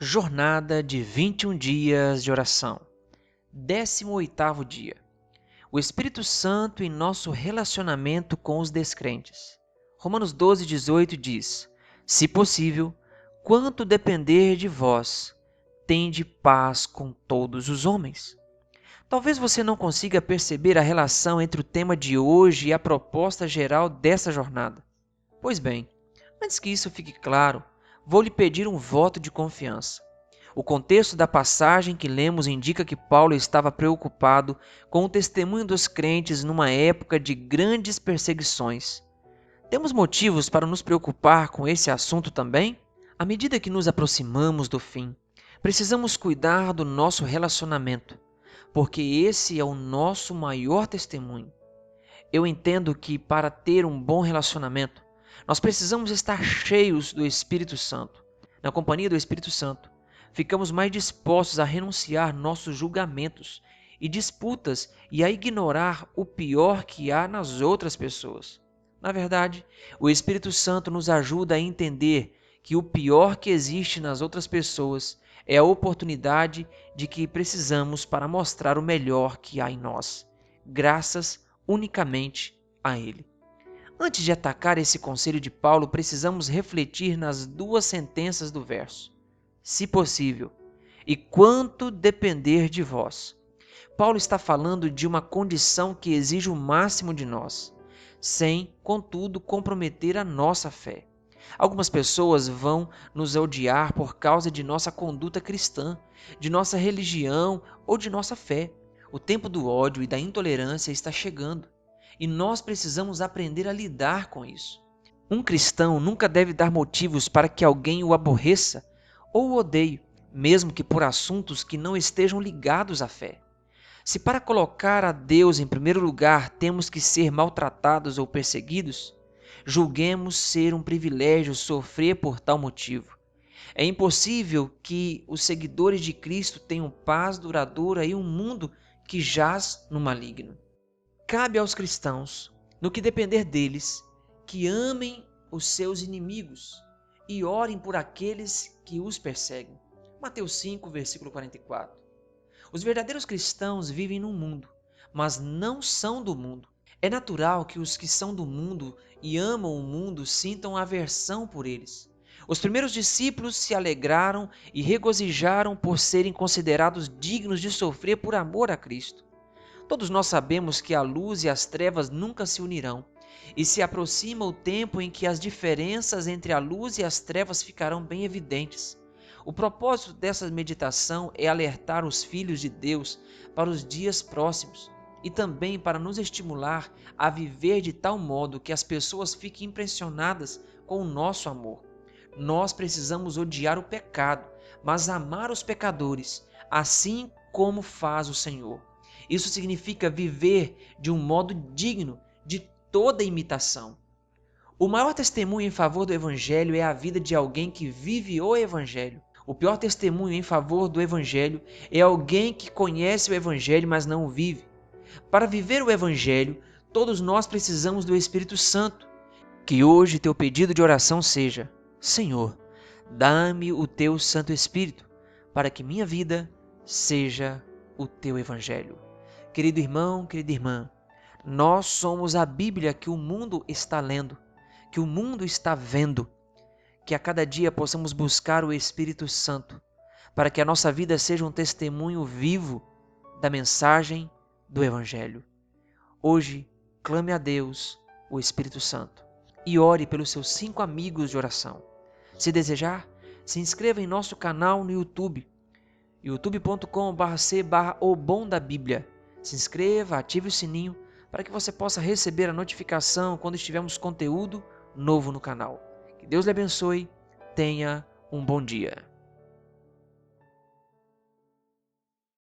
Jornada de 21 dias de oração. 18º dia. O Espírito Santo em nosso relacionamento com os descrentes. Romanos 12:18 diz: Se possível, quanto depender de vós, tende paz com todos os homens. Talvez você não consiga perceber a relação entre o tema de hoje e a proposta geral dessa jornada. Pois bem, antes que isso fique claro, vou lhe pedir um voto de confiança. O contexto da passagem que lemos indica que Paulo estava preocupado com o testemunho dos crentes numa época de grandes perseguições. Temos motivos para nos preocupar com esse assunto também? À medida que nos aproximamos do fim, precisamos cuidar do nosso relacionamento, porque esse é o nosso maior testemunho. Eu entendo que para ter um bom relacionamento, nós precisamos estar cheios do Espírito Santo. Na companhia do Espírito Santo, ficamos mais dispostos a renunciar nossos julgamentos e disputas e a ignorar o pior que há nas outras pessoas. Na verdade, o Espírito Santo nos ajuda a entender que o pior que existe nas outras pessoas é a oportunidade de que precisamos para mostrar o melhor que há em nós, graças unicamente a Ele. Antes de atacar esse conselho de Paulo, precisamos refletir nas duas sentenças do verso. Se possível, e quanto depender de vós. Paulo está falando de uma condição que exige o máximo de nós, sem, contudo, comprometer a nossa fé. Algumas pessoas vão nos odiar por causa de nossa conduta cristã, de nossa religião ou de nossa fé. O tempo do ódio e da intolerância está chegando. E nós precisamos aprender a lidar com isso. Um cristão nunca deve dar motivos para que alguém o aborreça ou o odeie, mesmo que por assuntos que não estejam ligados à fé. Se para colocar a Deus em primeiro lugar temos que ser maltratados ou perseguidos, julguemos ser um privilégio sofrer por tal motivo. É impossível que os seguidores de Cristo tenham paz duradoura em um mundo que jaz no maligno. Cabe aos cristãos, no que depender deles, que amem os seus inimigos e orem por aqueles que os perseguem. Mateus 5, versículo 44. Os verdadeiros cristãos vivem no mundo, mas não são do mundo. É natural que os que são do mundo e amam o mundo sintam aversão por eles. Os primeiros discípulos se alegraram e regozijaram por serem considerados dignos de sofrer por amor a Cristo. Todos nós sabemos que a luz e as trevas nunca se unirão, e se aproxima o tempo em que as diferenças entre a luz e as trevas ficarão bem evidentes. O propósito dessa meditação é alertar os filhos de Deus para os dias próximos e também para nos estimular a viver de tal modo que as pessoas fiquem impressionadas com o nosso amor. Nós precisamos odiar o pecado, mas amar os pecadores, assim como faz o Senhor. Isso significa viver de um modo digno de toda imitação. O maior testemunho em favor do Evangelho é a vida de alguém que vive o Evangelho. O pior testemunho em favor do Evangelho é alguém que conhece o Evangelho, mas não o vive. Para viver o Evangelho, todos nós precisamos do Espírito Santo. Que hoje teu pedido de oração seja: Senhor, dá-me o teu Santo Espírito, para que minha vida seja o teu Evangelho. Querido irmão, querida irmã, nós somos a Bíblia que o mundo está lendo, que o mundo está vendo. Que a cada dia possamos buscar o Espírito Santo, para que a nossa vida seja um testemunho vivo da mensagem do Evangelho. Hoje, clame a Deus, o Espírito Santo, e ore pelos seus 5 amigos de oração. Se desejar, se inscreva em nosso canal no YouTube, youtube.com/c/obomdabíblia. Se inscreva, ative o sininho para que você possa receber a notificação quando estivermos conteúdo novo no canal. Que Deus lhe abençoe. Tenha um bom dia.